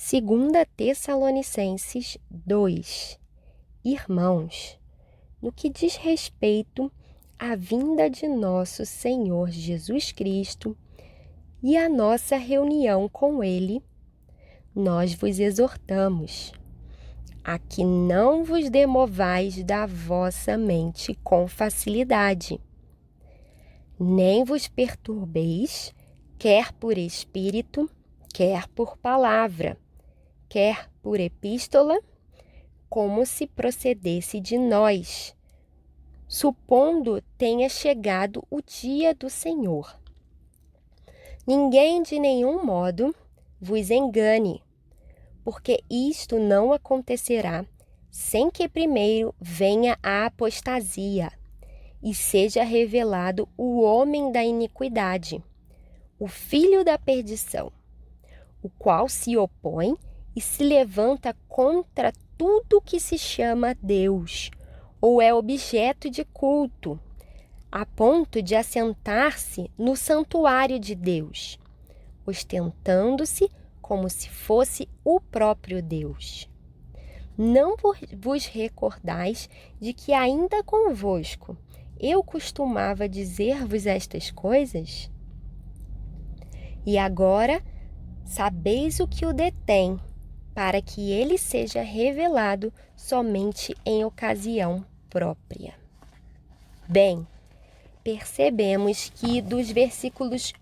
2 Tessalonicenses 2. Irmãos, no que diz respeito à vinda de nosso Senhor Jesus Cristo e à nossa reunião com Ele, nós vos exortamos a que não vos demovais da vossa mente com facilidade, nem vos perturbeis, quer por espírito, quer por palavra, quer por epístola, como se procedesse de nós, supondo tenha chegado o dia do Senhor. Ninguém de nenhum modo vos engane, porque isto não acontecerá sem que primeiro venha a apostasia e seja revelado o homem da iniquidade, o filho da perdição, o qual se opõe e se levanta contra tudo que se chama Deus ou é objeto de culto, a ponto de assentar-se no santuário de Deus, ostentando-se como se fosse o próprio Deus. Não vos recordais de que ainda convosco eu costumava dizer-vos estas coisas? E agora sabeis o que o detém, para que ele seja revelado somente em ocasião própria. Bem, percebemos que dos versículos,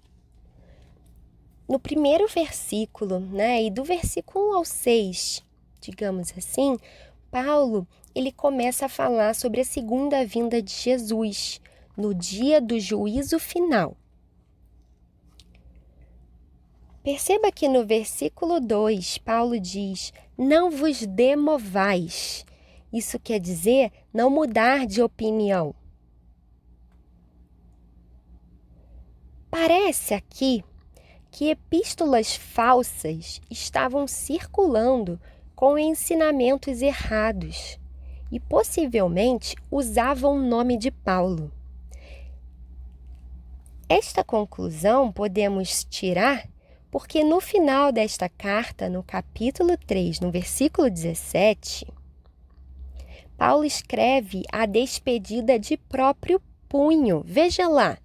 no primeiro versículo, e do versículo 1 ao 6, digamos assim, Paulo, ele começa a falar sobre a segunda vinda de Jesus, no dia do juízo final. Perceba que no versículo 2, Paulo diz, não vos demovais. Isso quer dizer não mudar de opinião. Parece aqui que epístolas falsas estavam circulando com ensinamentos errados e possivelmente usavam o nome de Paulo. Esta conclusão podemos tirar porque no final desta carta, no capítulo 3, no versículo 17, Paulo escreve a despedida de próprio punho. Veja lá,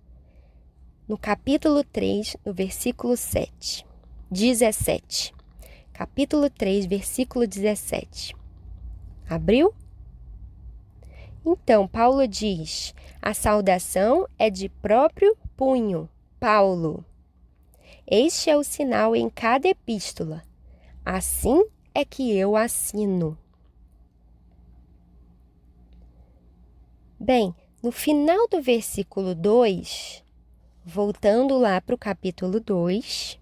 no capítulo 3, no versículo 17. Capítulo 3, versículo 17. Abriu? Então, Paulo diz, a saudação é de próprio punho, Paulo. Este é o sinal em cada epístola. Assim é que eu assino. Bem, no final do versículo 2, voltando lá para o capítulo 2,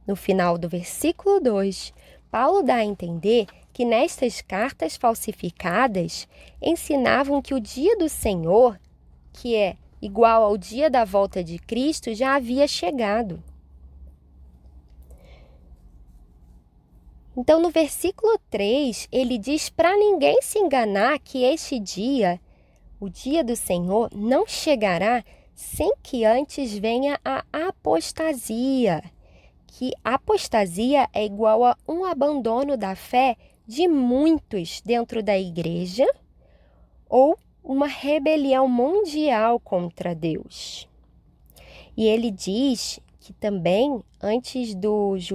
no final do versículo 2, Paulo dá a entender que nestas cartas falsificadas ensinavam que o dia do Senhor, que é igual ao dia da volta de Cristo, já havia chegado. Então, no versículo 3, ele diz para ninguém se enganar que este dia, o dia do Senhor, não chegará sem que antes venha a apostasia. Que apostasia é igual a um abandono da fé de muitos dentro da igreja ou uma rebelião mundial contra Deus. E ele diz que também, antes dos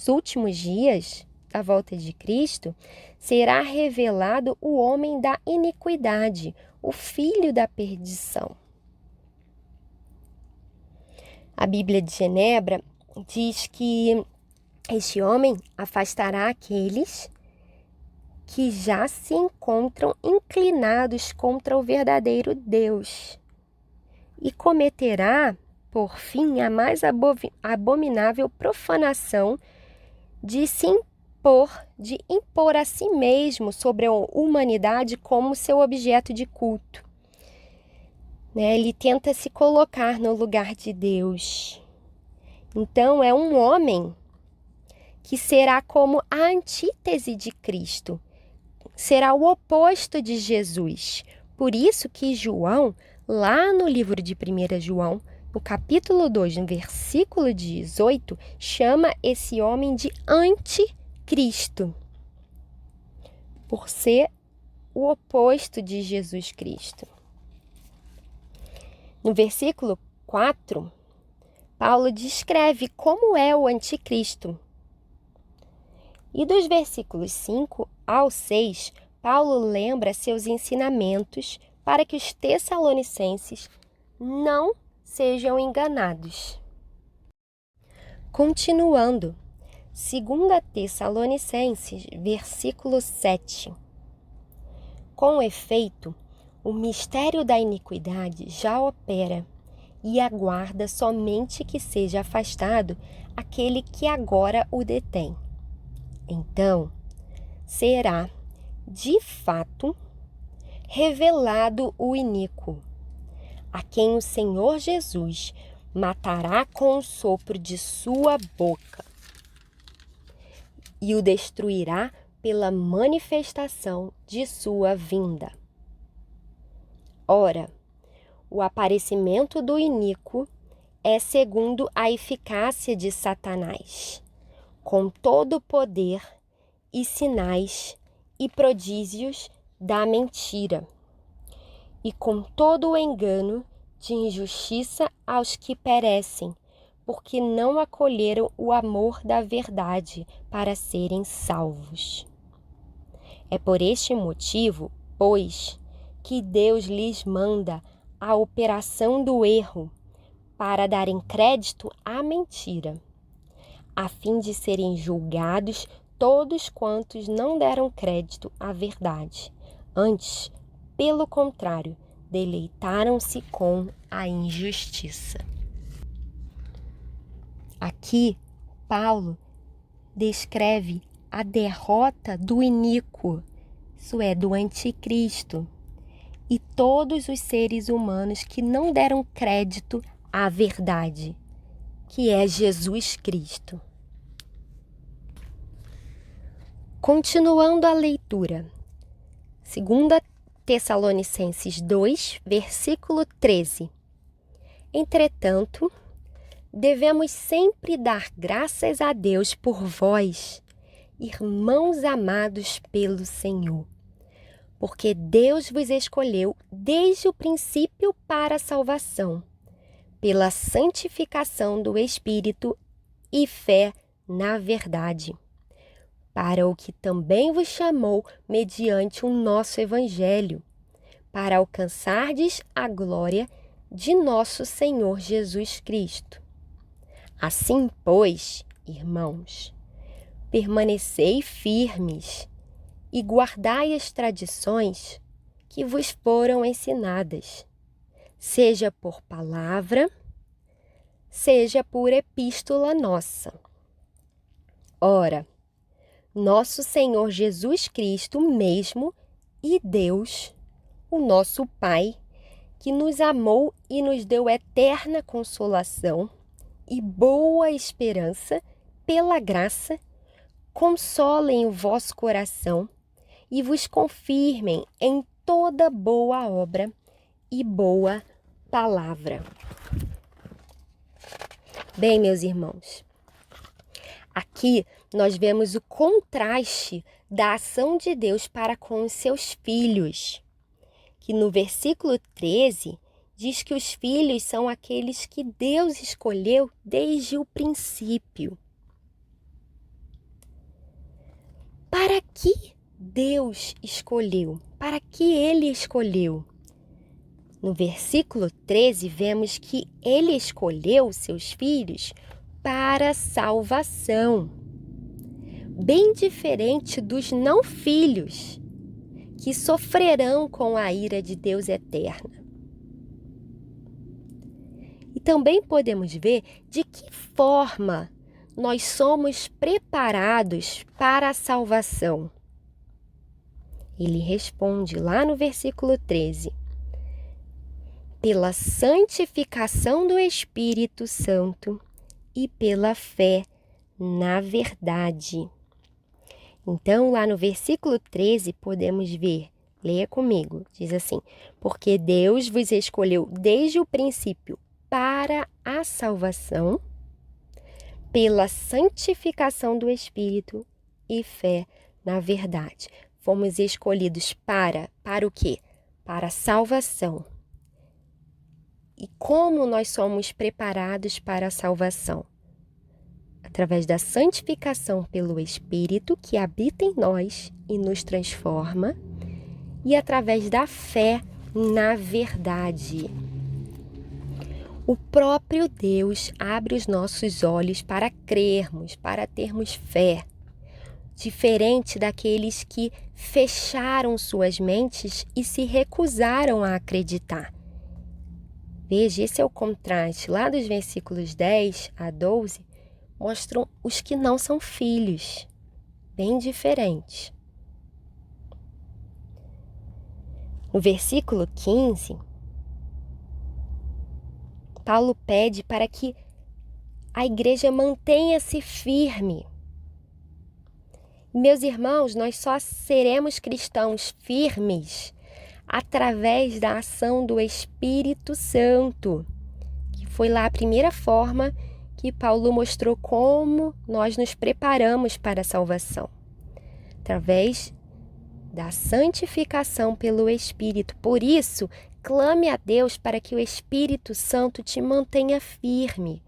últimos dias da volta de Cristo, será revelado o homem da iniquidade, o filho da perdição. A Bíblia de Genebra diz que este homem afastará aqueles que já se encontram inclinados contra o verdadeiro Deus e cometerá, por fim, a mais abominável profanação de impor a si mesmo sobre a humanidade como seu objeto de culto. Ele tenta se colocar no lugar de Deus. Então, é um homem que será como a antítese de Cristo, será o oposto de Jesus. Por isso que João, lá no livro de 1 João, no capítulo 2, no versículo 18, chama esse homem de anticristo, por ser o oposto de Jesus Cristo. No versículo 4, Paulo descreve como é o anticristo. E dos versículos 5 ao 6, Paulo lembra seus ensinamentos para que os tessalonicenses não sejam enganados. Continuando, 2 Tessalonicenses, versículo 7. Com efeito, o mistério da iniquidade já opera e aguarda somente que seja afastado aquele que agora o detém. Então, será, de fato, revelado o iníquo, a quem o Senhor Jesus matará com o sopro de sua boca e o destruirá pela manifestação de sua vinda. Ora, o aparecimento do iníquo é segundo a eficácia de Satanás, com todo o poder e sinais e prodígios da mentira, e com todo o engano de injustiça aos que perecem, porque não acolheram o amor da verdade para serem salvos. É por este motivo, pois, que Deus lhes manda a operação do erro, para darem crédito à mentira, a fim de serem julgados todos quantos não deram crédito à verdade. Antes, pelo contrário, deleitaram-se com a injustiça. Aqui, Paulo descreve a derrota do iníquo, isso é, do anticristo, e todos os seres humanos que não deram crédito à verdade, que é Jesus Cristo. Continuando a leitura, 2 Tessalonicenses 2, versículo 13. Entretanto, devemos sempre dar graças a Deus por vós, irmãos amados pelo Senhor, porque Deus vos escolheu desde o princípio para a salvação, pela santificação do Espírito e fé na verdade, para o que também vos chamou mediante o nosso Evangelho, para alcançardes a glória de nosso Senhor Jesus Cristo. Assim, pois, irmãos, permanecei firmes e guardai as tradições que vos foram ensinadas, seja por palavra, seja por epístola nossa. Ora, nosso Senhor Jesus Cristo mesmo e Deus, o nosso Pai, que nos amou e nos deu eterna consolação e boa esperança pela graça, consolem o vosso coração e vos confirmem em toda boa obra e boa palavra. Bem, meus irmãos, aqui nós vemos o contraste da ação de Deus para com os seus filhos, que no versículo 13 diz que os filhos são aqueles que Deus escolheu desde o princípio. Para que Deus escolheu? Para que Ele escolheu? No versículo 13, vemos que Ele escolheu seus filhos para salvação, bem diferente dos não filhos, que sofrerão com a ira de Deus eterna. E também podemos ver de que forma nós somos preparados para a salvação. Ele responde lá no versículo 13: pela santificação do Espírito Santo e pela fé na verdade. Então, lá no versículo 13, podemos ver, leia comigo, diz assim: porque Deus vos escolheu desde o princípio para a salvação, pela santificação do Espírito e fé na verdade. Fomos escolhidos para o quê? Para a salvação. E como nós somos preparados para a salvação? Através da santificação pelo Espírito que habita em nós e nos transforma, e através da fé na verdade. O próprio Deus abre os nossos olhos para crermos, para termos fé, diferente daqueles que fecharam suas mentes e se recusaram a acreditar. Veja, esse é o contraste. Lá dos versículos 10 a 12, mostram os que não são filhos, bem diferentes. No versículo 15, Paulo pede para que a igreja mantenha-se firme. Meus irmãos, nós só seremos cristãos firmes através da ação do Espírito Santo, que foi lá a primeira forma que Paulo mostrou como nós nos preparamos para a salvação, através da santificação pelo Espírito. Por isso, clame a Deus para que o Espírito Santo te mantenha firme,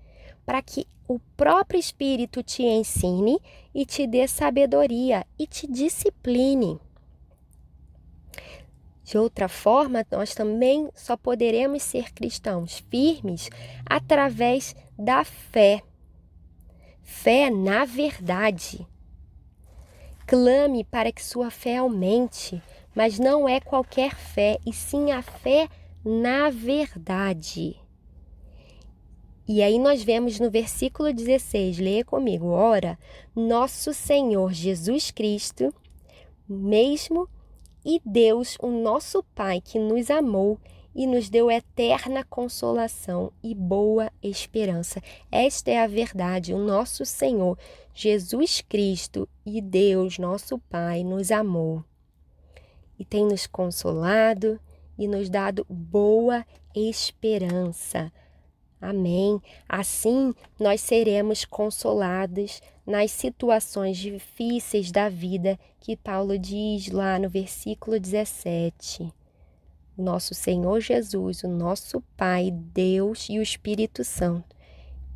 para que o próprio Espírito te ensine e te dê sabedoria e te discipline. De outra forma, nós também só poderemos ser cristãos firmes através da fé. Fé na verdade. Clame para que sua fé aumente, mas não é qualquer fé, e sim a fé na verdade. E aí nós vemos no versículo 16, leia comigo: ora, nosso Senhor Jesus Cristo, mesmo e Deus, o nosso Pai, que nos amou e nos deu eterna consolação e boa esperança. Esta é a verdade, o nosso Senhor Jesus Cristo e Deus, nosso Pai, nos amou e tem nos consolado e nos dado boa esperança. Amém. Assim, nós seremos consolados nas situações difíceis da vida que Paulo diz lá no versículo 17. O nosso Senhor Jesus, o nosso Pai, Deus e o Espírito Santo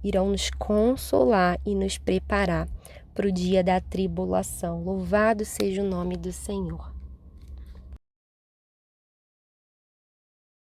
irão nos consolar e nos preparar para o dia da tribulação. Louvado seja o nome do Senhor.